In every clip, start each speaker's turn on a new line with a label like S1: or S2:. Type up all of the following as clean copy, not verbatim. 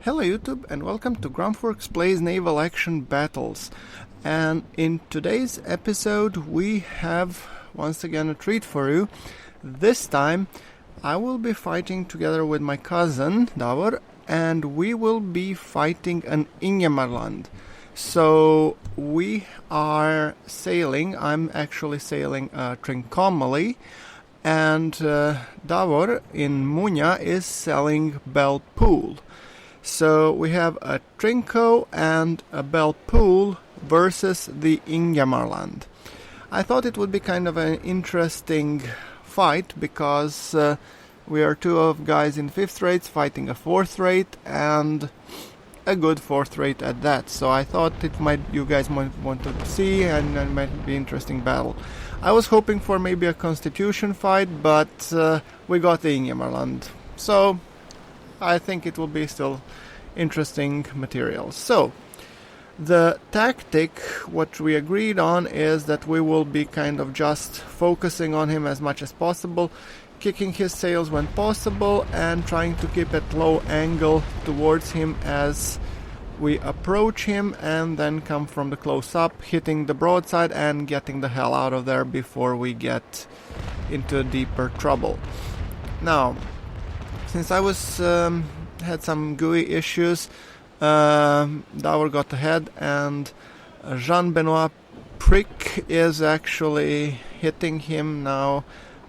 S1: Hello YouTube and welcome to GrunfWorks Plays Naval Action Battles. And in today's episode we have once again a treat for you. This time I will be fighting together with my cousin Davor, and we will be fighting an Ingemarland. So we are sailing, I'm actually sailing a Trincomalee, and Davor in Munya is sailing Belpool. So we have a Trinco and a Belpool versus the Ingemarland. I thought it would be kind of an interesting fight because we are two of guys in 5th rates fighting a 4th rate, and a good 4th rate at that. So I thought you guys might want to see, and it might be an interesting battle. I was hoping for maybe a Constitution fight, but we got the Ingemarland. So I think it will be still interesting material. So the tactic, what we agreed on, is that we will be kind of just focusing on him as much as possible, kicking his sails when possible, and trying to keep at low angle towards him as we approach him, and then come from the close up, hitting the broadside and getting the hell out of there before we get into deeper trouble. Now, since I had some GUI issues, Davor got ahead, and Jean-Benoit Prick is actually hitting him now,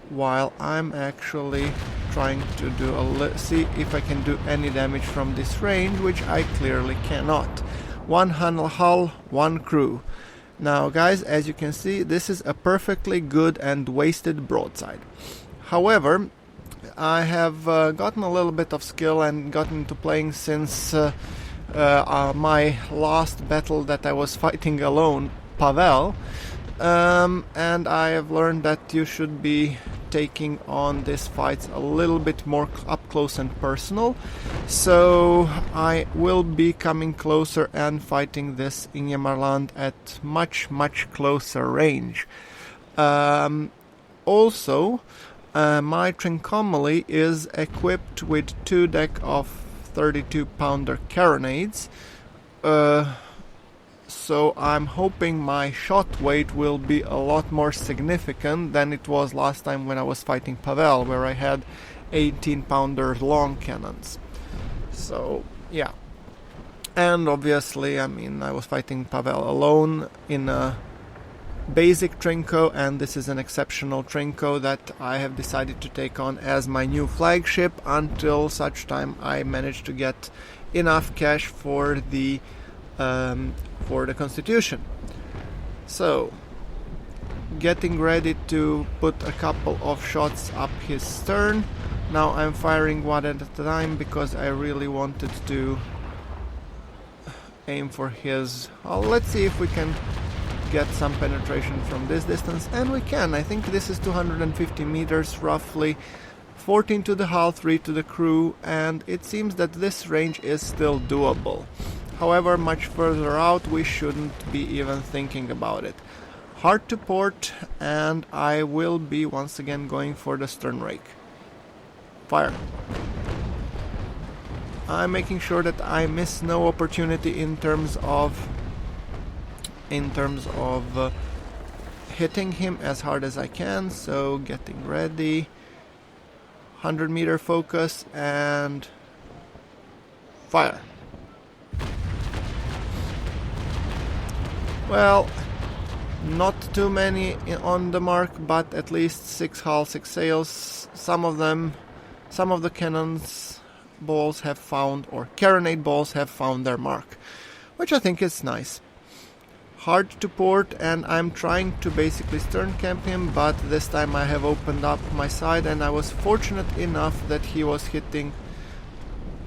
S1: while I'm actually trying to see if I can do any damage from this range, which I clearly cannot. One hull, one crew. Now guys, as you can see, this is a perfectly good and wasted broadside. However, I have gotten a little bit of skill and gotten into playing since my last battle that I was fighting alone, Pavel, and I have learned that you should be taking on these fights a little bit more up close and personal. So I will be coming closer and fighting this Ingemarland at much closer range. Also, my Trincomalee is equipped with 2 deck of 32-pounder carronades, so I'm hoping my shot weight will be a lot more significant than it was last time when I was fighting Pavel, where I had 18-pounder long cannons. So yeah, and obviously, I mean, I was fighting Pavel alone in a basic Trinco, and this is an exceptional Trinco that I have decided to take on as my new flagship until such time I manage to get enough cash for the Constitution. So getting ready to put a couple of shots up his stern. Now I'm firing one at a time because I really wanted to aim for his... let's see if we can get some penetration from this distance, and we can. I think this is 250 meters roughly, 14 to the hull, 3 to the crew, and it seems that this range is still doable. However, much further out we shouldn't be even thinking about it. Hard to port, and I will be once again going for the stern rake. Fire. I'm making sure that I miss no opportunity in terms of hitting him as hard as I can. So getting ready, 100-meter focus, and fire. Well, not too many on the mark, but at least 6 hull, 6 sails. Some of the cannons balls have found, or carronade balls have found their mark, which I think is nice. Hard to port, and I'm trying to basically stern camp him, but this time I have opened up my side, and I was fortunate enough that he was hitting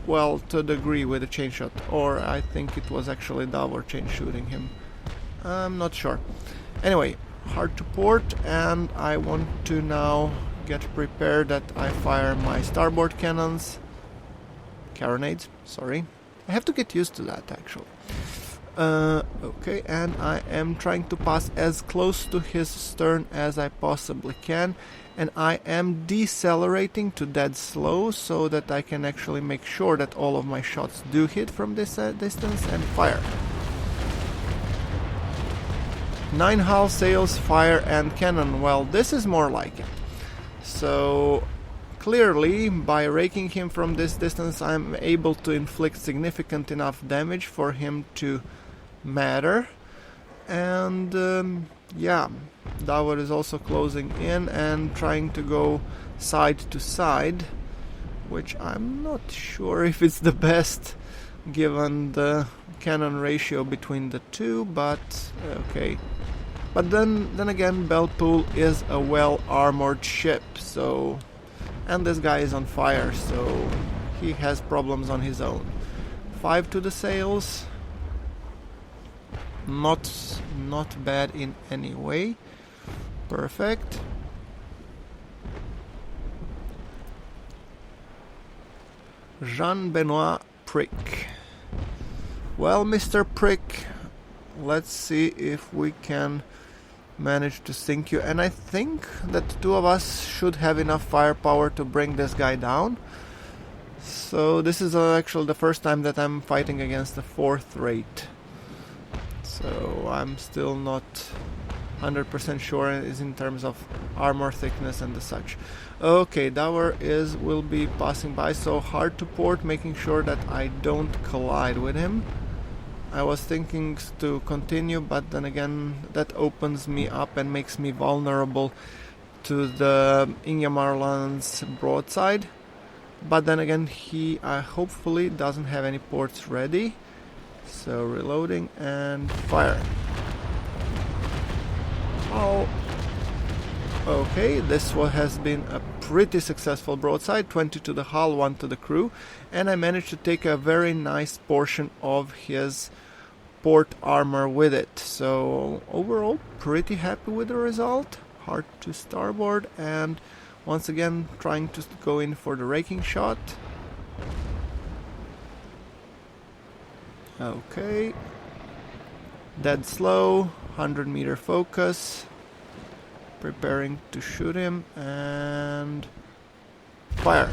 S1: well to a degree with a chain shot, or I think it was actually Davor chain shooting him. I'm not sure. Anyway, hard to port, and I want to now get prepared that I fire my starboard cannons. Carronades, sorry. I have to get used to that actually. Okay, and I am trying to pass as close to his stern as I possibly can, and I am decelerating to dead slow so that I can actually make sure that all of my shots do hit from this distance, and fire. 9 hull, sails, fire, and cannon. Well, this is more like it. So clearly, by raking him from this distance, I'm able to inflict significant enough damage for him to matter. And yeah, Davor is also closing in and trying to go side to side, which I'm not sure if it's the best given the cannon ratio between the two, but okay. But then again, Belpool is a well-armored ship, so, and this guy is on fire, so he has problems on his own. 5 to the sails. Not bad in any way. Perfect. Jean-Benoit Prick. Well, Mr. Prick, let's see if we can manage to sink you. And I think that the two of us should have enough firepower to bring this guy down. So this is actually the first time that I'm fighting against the 4th rate. So I'm still not 100% sure is in terms of armor thickness and the such. Okay, Davor will be passing by, so hard to port, making sure that I don't collide with him. I was thinking to continue, but then again that opens me up and makes me vulnerable to the Ingemarland's broadside. But then again he hopefully doesn't have any ports ready. So reloading and fire. Oh, okay, this one has been a pretty successful broadside, 20 to the hull, 1 to the crew, and I managed to take a very nice portion of his port armor with it. So overall, pretty happy with the result. Hard to starboard, and once again trying to go in for the raking shot. Okay, dead slow, 100-meter focus, preparing to shoot him, and fire.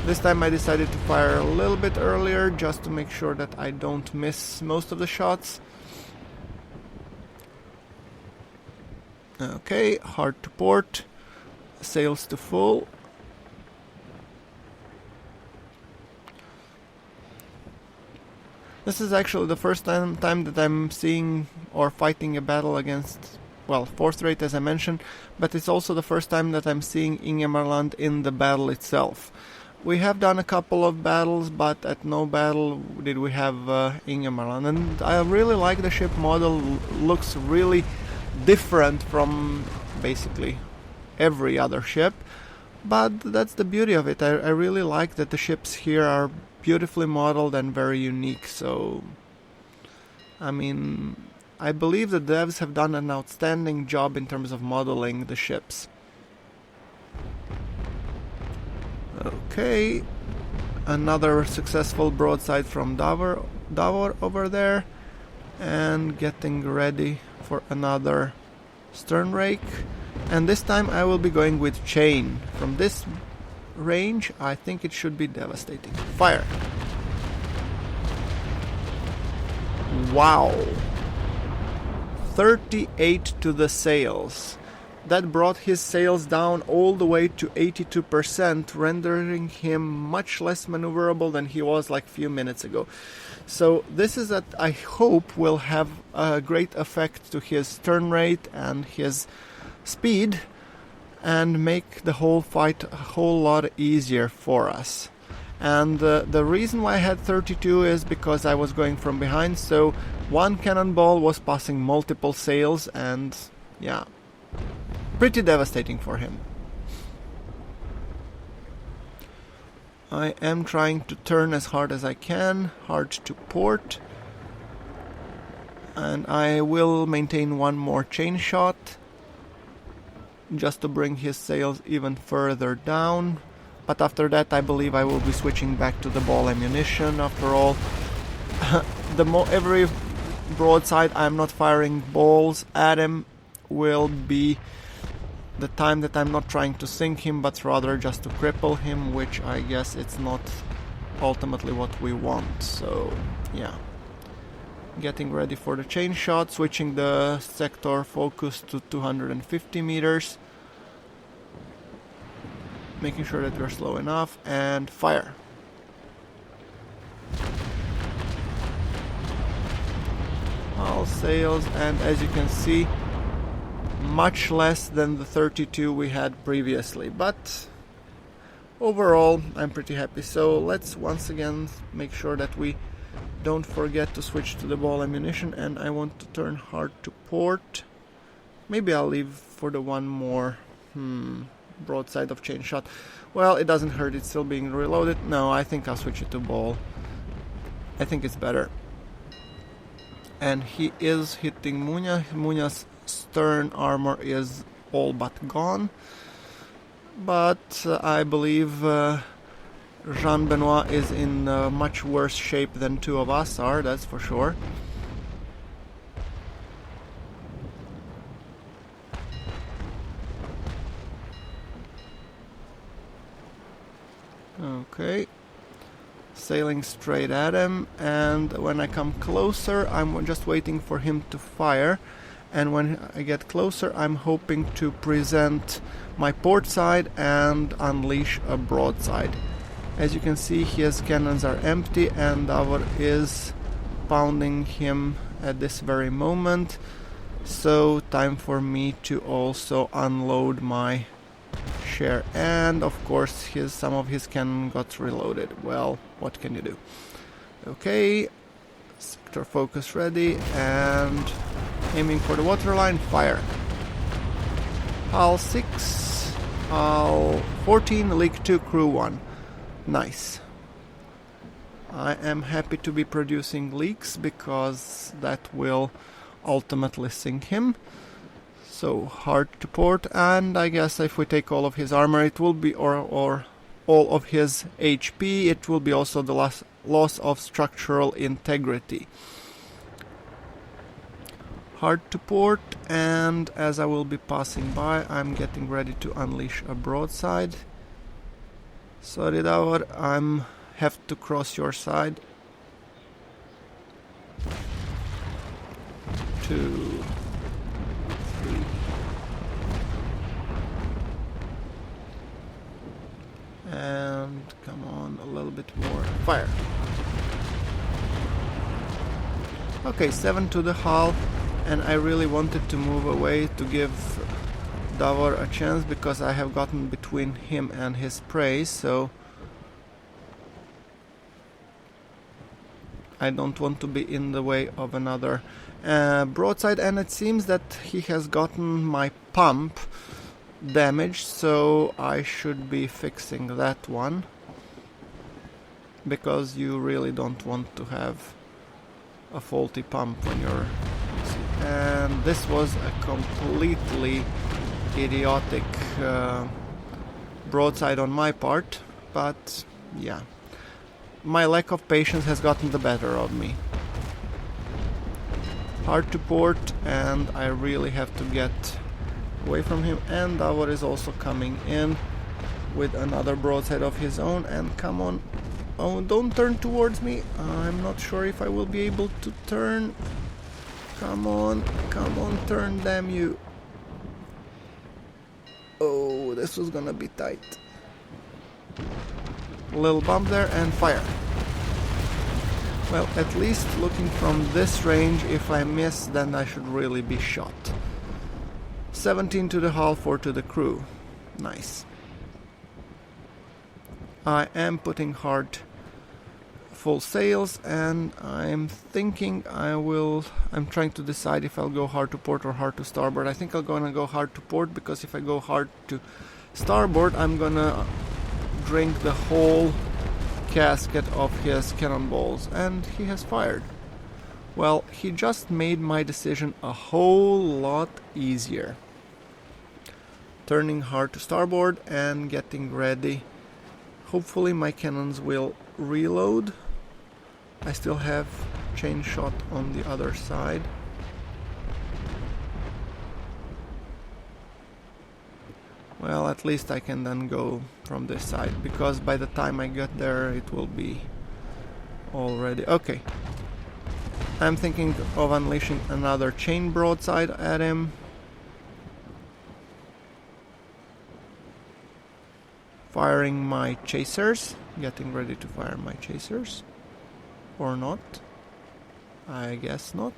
S1: This time I decided to fire a little bit earlier just to make sure that I don't miss most of the shots. Okay, hard to port, sails to full. This is actually the first time that I'm seeing or fighting a battle against, well, 4th rate as I mentioned, but it's also the first time that I'm seeing Ingemarland in the battle itself. We have done a couple of battles, but at no battle did we have Ingemarland, and I really like the ship model. Looks really different from basically every other ship, but that's the beauty of it. I really like that the ships here are beautifully modeled and very unique. So I mean, I believe the devs have done an outstanding job in terms of modeling the ships. Okay, another successful broadside from Davor over there, and getting ready for another stern rake, and this time I will be going with chain. From this range I think it should be devastating. Fire. Wow, 38 to the sails. That brought his sails down all the way to 82%, rendering him much less maneuverable than he was like a few minutes ago. So this is that I hope will have a great effect to his turn rate and his speed, and make the whole fight a whole lot easier for us. And the reason why I had 32 is because I was going from behind, so one cannonball was passing multiple sails, and yeah, pretty devastating for him. I am trying to turn as hard as I can, hard to port, and I will maintain one more chain shot just to bring his sails even further down. But after that I believe I will be switching back to the ball ammunition. After all, every broadside I'm not firing balls at him will be the time that I'm not trying to sink him, but rather just to cripple him, which I guess it's not ultimately what we want. So yeah, getting ready for the chain shot, switching the sector focus to 250 meters, making sure that we're slow enough, and fire. All sails, and as you can see, much less than the 32 we had previously, but overall I'm pretty happy. So let's once again make sure that we don't forget to switch to the ball ammunition, and I want to turn hard to port. Maybe I'll leave for the one more broadside of chain shot. Well, it doesn't hurt, it's still being reloaded. No, I think I'll switch it to ball. I think it's better. And he is hitting Munya. Munya's stern armor is all but gone. But I believe Jean-Benoit is in much worse shape than two of us are, that's for sure. Okay, sailing straight at him, and when I come closer I'm just waiting for him to fire, and when I get closer I'm hoping to present my port side and unleash a broadside. As you can see, his cannons are empty and Davor is pounding him at this very moment, so time for me to also unload my share, and of course some of his cannon got reloaded. Well, what can you do? Okay, sector focus ready, and aiming for the waterline, fire. Hull 6, hull 14, leak 2, crew 1. Nice. I am happy to be producing leaks because that will ultimately sink him. So hard to port, and I guess if we take all of his armor it will be, or all of his HP, it will be also the loss of structural integrity. Hard to port, and as I will be passing by I'm getting ready to unleash a broadside. Sorry Davor, I'm have to cross your side. 2, 3. And come on, a little bit more. Fire. Okay, 7 to the hull, and I really wanted to move away to give Davor a chance because I have gotten between him and his prey, so I don't want to be in the way of another broadside, and it seems that he has gotten my pump damaged, so I should be fixing that one, because you really don't want to have a faulty pump when you're... And this was a completely idiotic broadside on my part, but yeah, my lack of patience has gotten the better of me. Hard to port, and I really have to get away from him, and Davor is also coming in with another broadside of his own, and come on, oh, don't turn towards me. I'm not sure if I will be able to turn. Come on, turn, damn you. Oh, this was gonna be tight. Little bump there, and fire. Well, at least looking from this range, if I miss, then I should really be shot. 17 to the hull, 4 to the crew. Nice. I am putting hard full sails, and I'm thinking I'm trying to decide if I'll go hard to port or hard to starboard. I think I'm gonna go hard to port, because if I go hard to starboard I'm gonna drink the whole casket of his cannonballs, and he has fired. Well, he just made my decision a whole lot easier. Turning hard to starboard and getting ready Hopefully my cannons will reload. I still have chain shot on the other side. Well, at least I can then go from this side, because by the time I get there it will be already... Okay. I'm thinking of unleashing another chain broadside at him. Firing my chasers. Getting ready to fire my chasers. Or not. I guess not.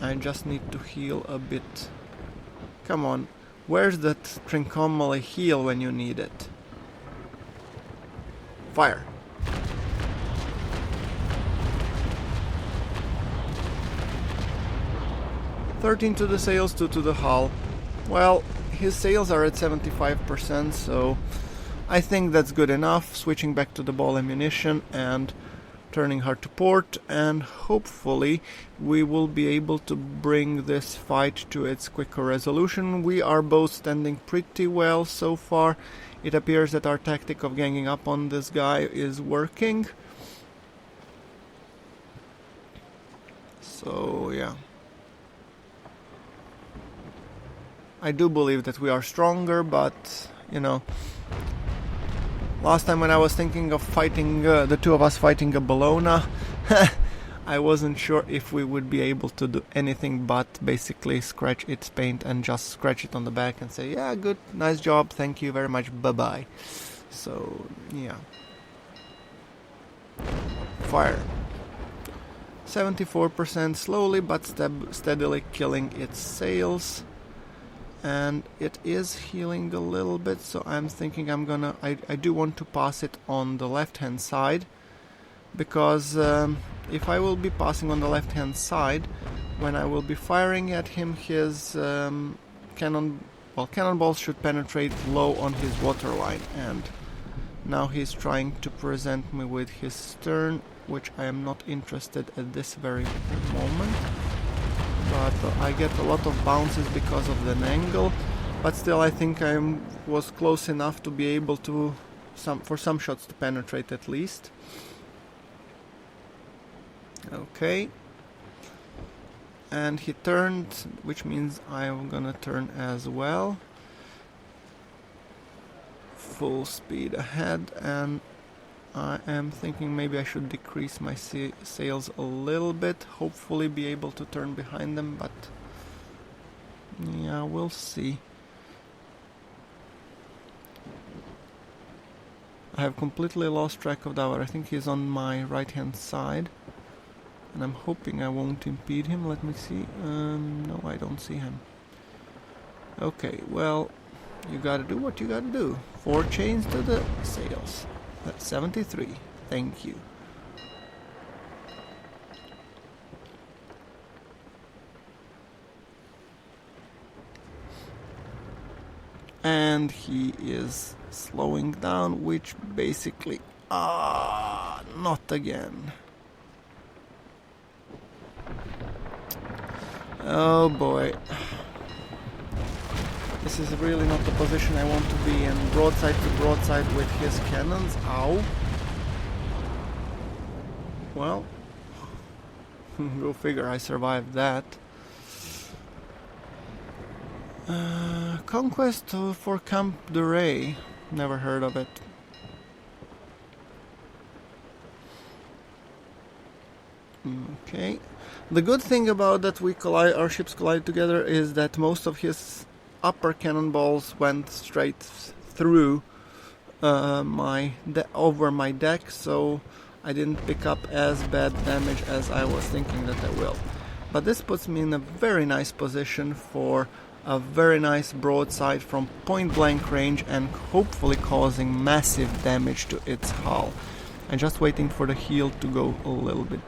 S1: I just need to heal a bit. Come on. Where's that Trincomalee heal when you need it? Fire. $13 to the sails, 2 to the hull. Well, his sails are at 75%, so I think that's good enough. Switching back to the ball ammunition and turning her to port, and hopefully we will be able to bring this fight to its quicker resolution. We are both standing pretty well so far. It appears that our tactic of ganging up on this guy is working. So yeah, I do believe that we are stronger, but you know, last time when I was thinking of fighting, the two of us fighting a Bologna, I wasn't sure if we would be able to do anything but basically scratch its paint and just scratch it on the back and say, yeah, good, nice job, thank you very much, bye-bye. So, yeah. Fire. 74%, slowly but steadily killing its sails. And it is healing a little bit, so I'm thinking I do want to pass it on the left hand side, because if I will be passing on the left hand side, when I will be firing at him, his cannonballs should penetrate low on his waterline, and now he's trying to present me with his stern, which I am not interested at this very moment. But I get a lot of bounces because of the angle, but still I think I was close enough to be able to, for some shots to penetrate at least. Okay. And he turned, which means I'm gonna turn as well. Full speed ahead, and I am thinking maybe I should decrease my sails a little bit, hopefully be able to turn behind them, but yeah, we'll see. I have completely lost track of Davor. I think he's on my right hand side, and I'm hoping I won't impede him. Let me see. No, I don't see him. Okay, well, you gotta do what you gotta do. 4 chains to the sails. That's 73. Thank you. And he is slowing down, which basically... not again. Oh boy. This is really not the position I want to be in. Broadside to broadside with his cannons. Ow. Well, go figure, I survived that. Conquest for Camp de Ray. Never heard of it. Okay. The good thing about that our ships collide together is that most of his upper cannonballs went straight through over my deck, so I didn't pick up as bad damage as I was thinking that I will. But this puts me in a very nice position for a very nice broadside from point blank range and hopefully causing massive damage to its hull. I'm just waiting for the heel to go a little bit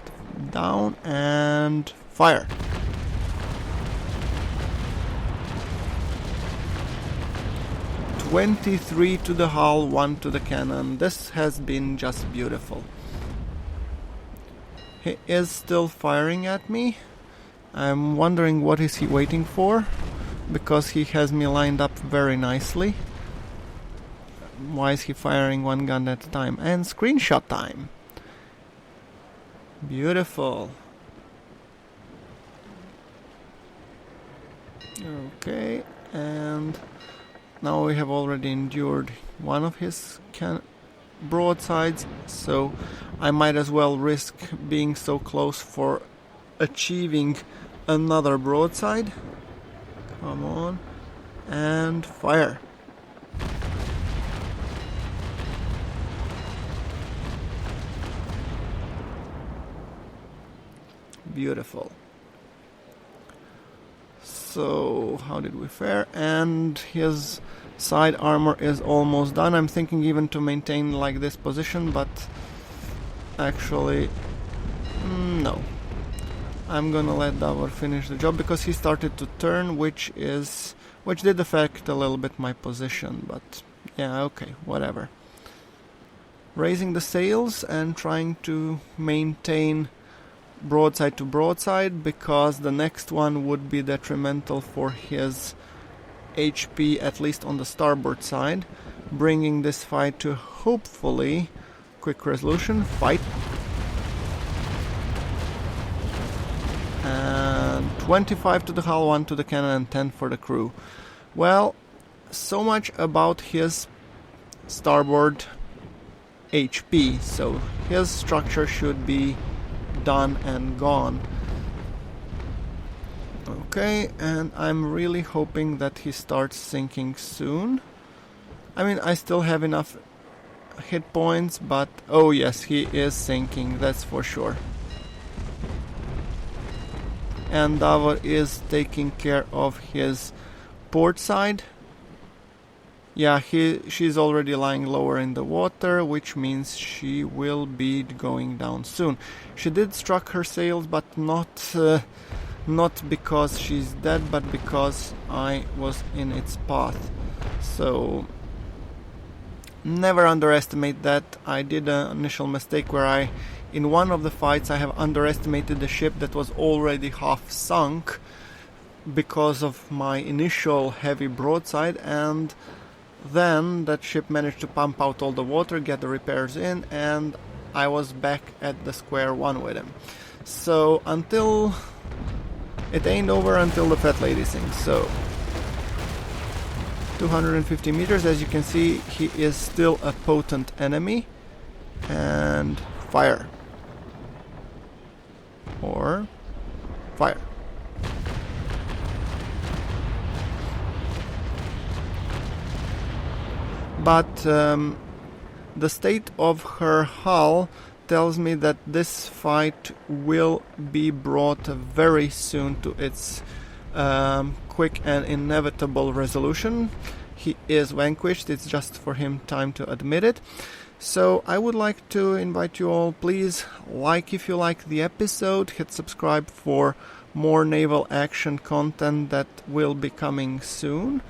S1: down and fire. $23 to the hull, 1 to the cannon. This has been just beautiful. He is still firing at me. I'm wondering what is he waiting for, because he has me lined up very nicely. why is he firing one gun at a time? And screenshot time. Beautiful. Okay, and now we have already endured one of his broadsides, so I might as well risk being so close for achieving another broadside. Come on, and fire. Beautiful. So, how did we fare? And his side armor is almost done. I'm thinking even to maintain like this position, but actually, no. I'm gonna let Davor finish the job because he started to turn, which did affect a little bit my position, but yeah, okay, whatever. Raising the sails and trying to maintain broadside to broadside, because the next one would be detrimental for his HP, at least on the starboard side, bringing this fight to hopefully quick resolution. Fight. And 25 to the hull, 1 to the cannon, and 10 for the crew. Well, so much about his starboard HP, so his structure should be done and gone. Okay, and I'm really hoping that he starts sinking soon. I mean, I still have enough hit points, but oh yes, he is sinking, that's for sure. And Davor is taking care of his port side. Yeah, she's already lying lower in the water, which means she will be going down soon. She did struck her sails, but not because she's dead, but because I was in its path. So never underestimate that. I did an initial mistake where in one of the fights I have underestimated the ship that was already half sunk because of my initial heavy broadside, and then that ship managed to pump out all the water, get the repairs in, and I was back at the square one with him. So until it ain't over until the fat lady sings. So 250 meters, as you can see, he is still a potent enemy. And fire. Or fire. But the state of her hull tells me that this fight will be brought very soon to its quick and inevitable resolution. He is vanquished, it's just for him time to admit it. So I would like to invite you all, please like if you like the episode, hit subscribe for more naval action content that will be coming soon.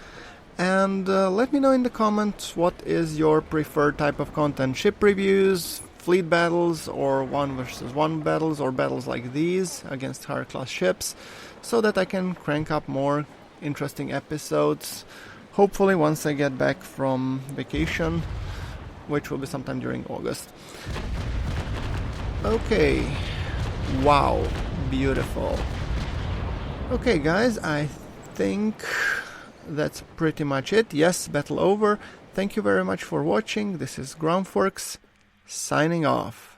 S1: And let me know in the comments what is your preferred type of content. Ship reviews, fleet battles, or 1 versus 1 battles, or battles like these against higher class ships, so that I can crank up more interesting episodes, hopefully once I get back from vacation, which will be sometime during August. Okay, wow, beautiful. Okay guys, I think that's pretty much it. Yes, battle over. Thank you very much for watching. This is GrunfWorks signing off.